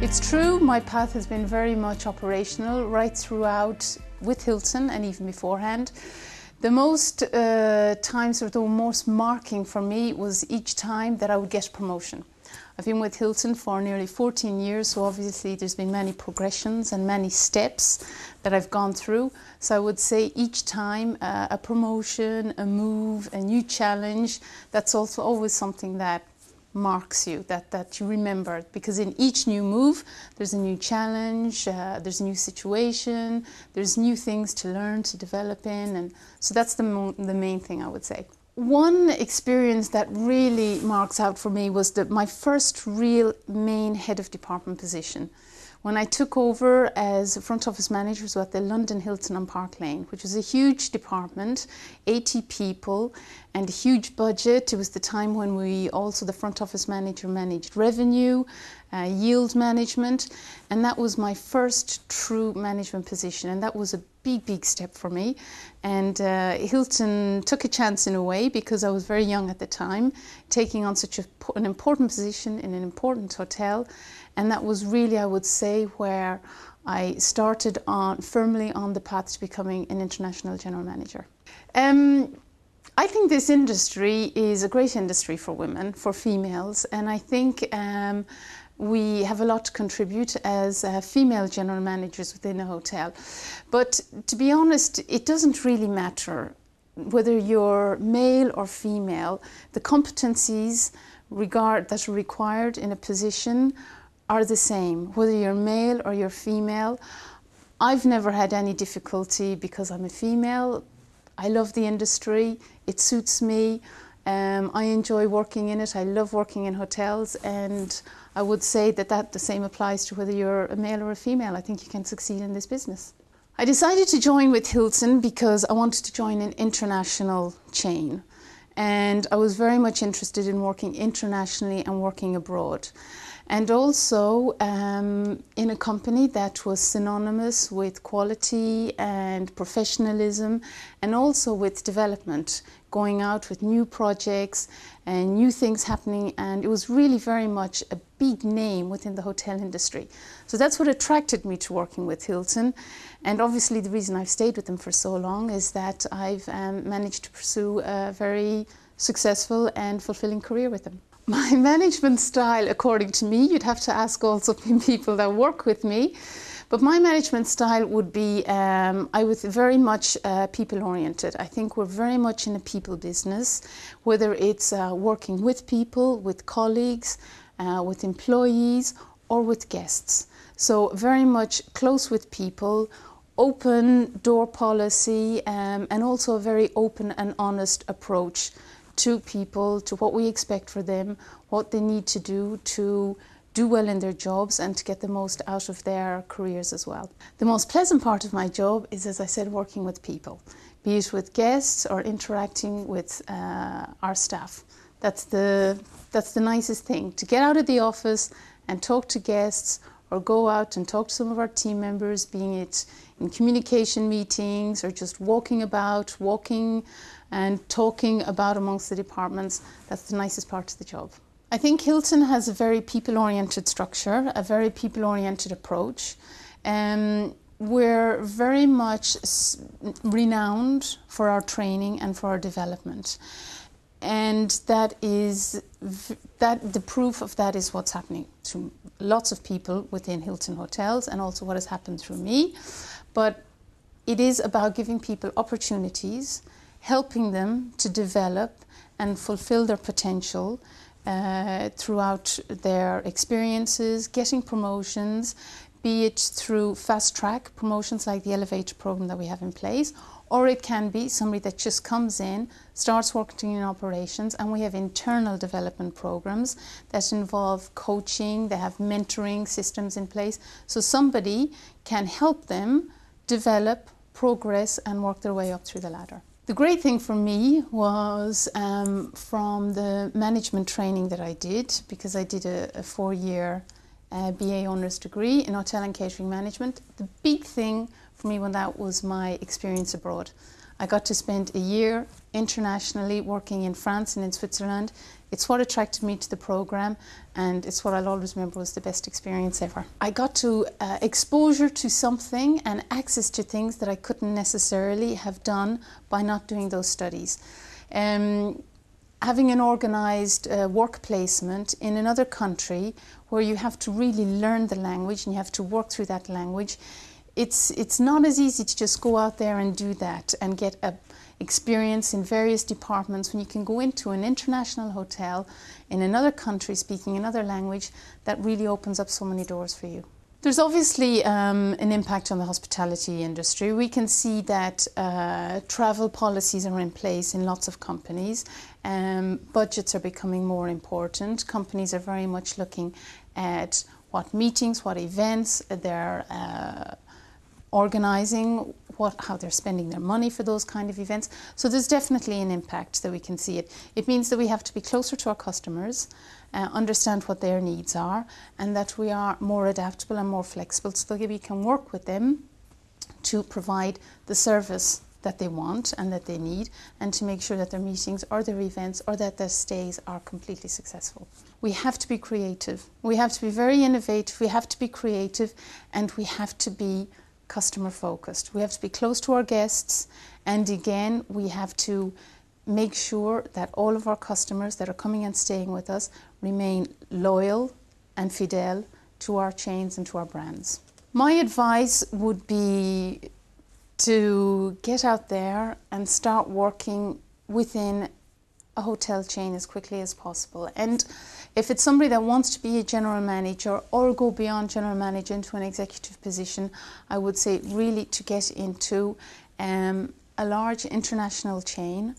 It's true, my path has been very much operational right throughout with Hilton and even beforehand. The most times, or the most marking for me, was each time that I would get promotion. I've been with Hilton for nearly 14 years, so obviously there's been many progressions and many steps that I've gone through. So I would say each time a promotion, a move, a new challenge, that's also always something that marks you, that you remember, because in each new move there's a new challenge, there's a new situation, there's new things to learn, to develop in, and so that's the main thing I would say. One experience that really marks out for me was my first real main head of department position. When I took over as a front office manager, was at the London Hilton on Park Lane, which was a huge department, 80 people and a huge budget. It was the time when the front office manager managed revenue, yield management, and that was my first true management position, and that was a big step for me. And Hilton took a chance in a way, because I was very young at the time, taking on such an important position in an important hotel. And that was really, I would say, where I started firmly on the path to becoming an international general manager. I think this industry is a great industry for women, for females, and I think we have a lot to contribute as female general managers within a hotel. But to be honest, it doesn't really matter whether you're male or female. The competencies that are required in a position are the same, whether you're male or you're female. I've never had any difficulty because I'm a female. I love the industry, it suits me, I enjoy working in it, I love working in hotels, and I would say that the same applies to whether you're a male or a female. I think you can succeed in this business. I decided to join with Hilton because I wanted to join an international chain, and I was very much interested in working internationally and working abroad. And also in a company that was synonymous with quality and professionalism, and also with development, going out with new projects and new things happening, and it was really very much a big name within the hotel industry. So that's what attracted me to working with Hilton, and obviously the reason I've stayed with them for so long is that I've managed to pursue a very successful and fulfilling career with them. My management style, according to me, you'd have to ask also people that work with me, but my management style would be, I was very much people-oriented. I think we're very much in a people business, whether it's working with people, with colleagues, with employees, or with guests. So very much close with people, open door policy, and also a very open and honest approach to people, to what we expect for them, what they need to do well in their jobs and to get the most out of their careers as well. The most pleasant part of my job is, as I said, working with people, be it with guests or interacting with our staff. That's the nicest thing, to get out of the office and talk to guests, or go out and talk to some of our team members, being it in communication meetings or just walking and talking about amongst the departments. That's the nicest part of the job. I think Hilton has a very people-oriented structure, a very people-oriented approach. We're very much renowned for our training and for our development. And the proof of that is what's happening to lots of people within Hilton Hotels, and also what has happened through me. But it is about giving people opportunities, helping them to develop and fulfill their potential throughout their experiences, getting promotions, be it through fast-track promotions like the elevator program that we have in place, or it can be somebody that just comes in, starts working in operations, and we have internal development programs that involve coaching, they have mentoring systems in place, so somebody can help them develop, progress, and work their way up through the ladder. The great thing for me was from the management training that I did, because I did a 4-year BA honours degree in hotel and catering management. The big thing for me when that was my experience abroad. I got to spend a year internationally working in France and in Switzerland. It's what attracted me to the program, and it's what I'll always remember was the best experience ever. I got to exposure to something and access to things that I couldn't necessarily have done by not doing those studies. Having an organised work placement in another country where you have to really learn the language and you have to work through that language, it's not as easy to just go out there and do that and get a experience in various departments when you can go into an international hotel in another country speaking another language. That really opens up so many doors for you. There's obviously an impact on the hospitality industry. We can see that travel policies are in place in lots of companies. Budgets are becoming more important. Companies are very much looking at what meetings, what events they're organising, how they're spending their money for those kind of events. So there's definitely an impact that we can see it. It means that we have to be closer to our customers, understand what their needs are, and that we are more adaptable and more flexible so that we can work with them to provide the service that they want and that they need, and to make sure that their meetings or their events or that their stays are completely successful. We have to be creative. We have to be very innovative. We have to be creative, and we have to be customer focused. We have to be close to our guests, and again we have to make sure that all of our customers that are coming and staying with us remain loyal and fidel to our chains and to our brands. My advice would be to get out there and start working within a hotel chain as quickly as possible. And if it's somebody that wants to be a general manager or go beyond general manager into an executive position, I would say really to get into a large international chain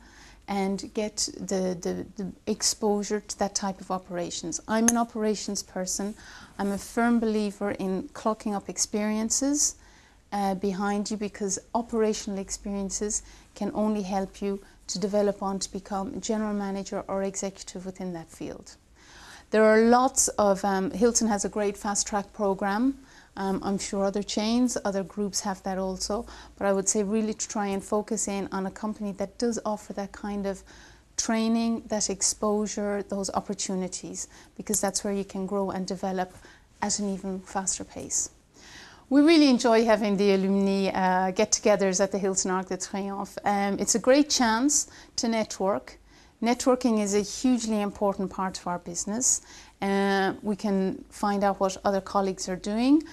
and get the exposure to that type of operations. I'm an operations person. I'm a firm believer in clocking up experiences behind you, because operational experiences can only help you to develop on to become general manager or executive within that field. There are lots of, Hilton has a great fast track program. I'm sure other chains, other groups have that also, but I would say really to try and focus in on a company that does offer that kind of training, that exposure, those opportunities, because that's where you can grow and develop at an even faster pace. We really enjoy having the alumni get-togethers at the Hilton Arc de Triomphe. It's a great chance to network. Networking is a hugely important part of our business. We can find out what other colleagues are doing.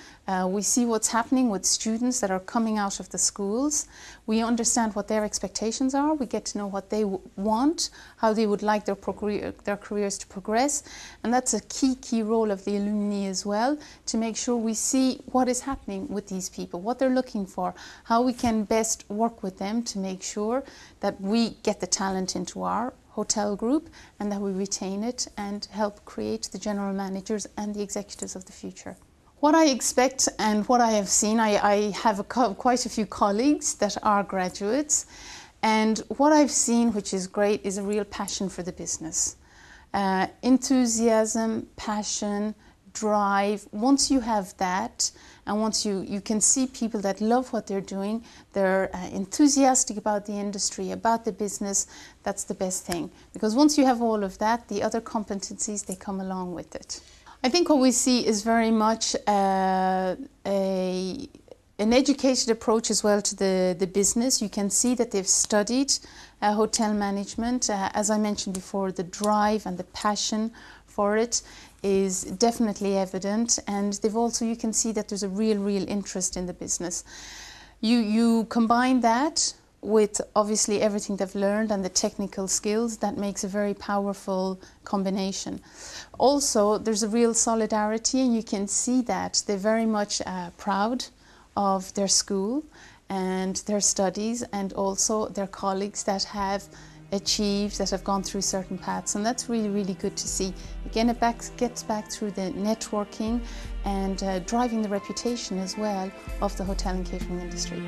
We see what's happening with students that are coming out of the schools. We understand what their expectations are. We get to know what they want, how they would like their careers to progress. And that's a key role of the alumni as well, to make sure we see what is happening with these people, what they're looking for, how we can best work with them to make sure that we get the talent into our hotel group and that we retain it and help create the general managers and the executives of the future. What I expect and what I have seen, I have quite a few colleagues that are graduates, and what I've seen, which is great, is a real passion for the business. Enthusiasm, passion, drive. Once you have that, and once you can see people that love what they're doing, they're enthusiastic about the industry, about the business, that's the best thing. Because once you have all of that, the other competencies, they come along with it. I think what we see is very much an educated approach as well to the business. You can see that they've studied hotel management. As I mentioned before, the drive and the passion for it is definitely evident, and they've also, you can see that there's a real interest in the business. You combine that with obviously everything they've learned and the technical skills, that makes a very powerful combination. Also, there's a real solidarity, and you can see that they're very much proud of their school and their studies, and also their colleagues that have achieved, that have gone through certain paths, and that's really good to see. Again, it gets back through the networking and driving the reputation as well of the hotel and catering industry.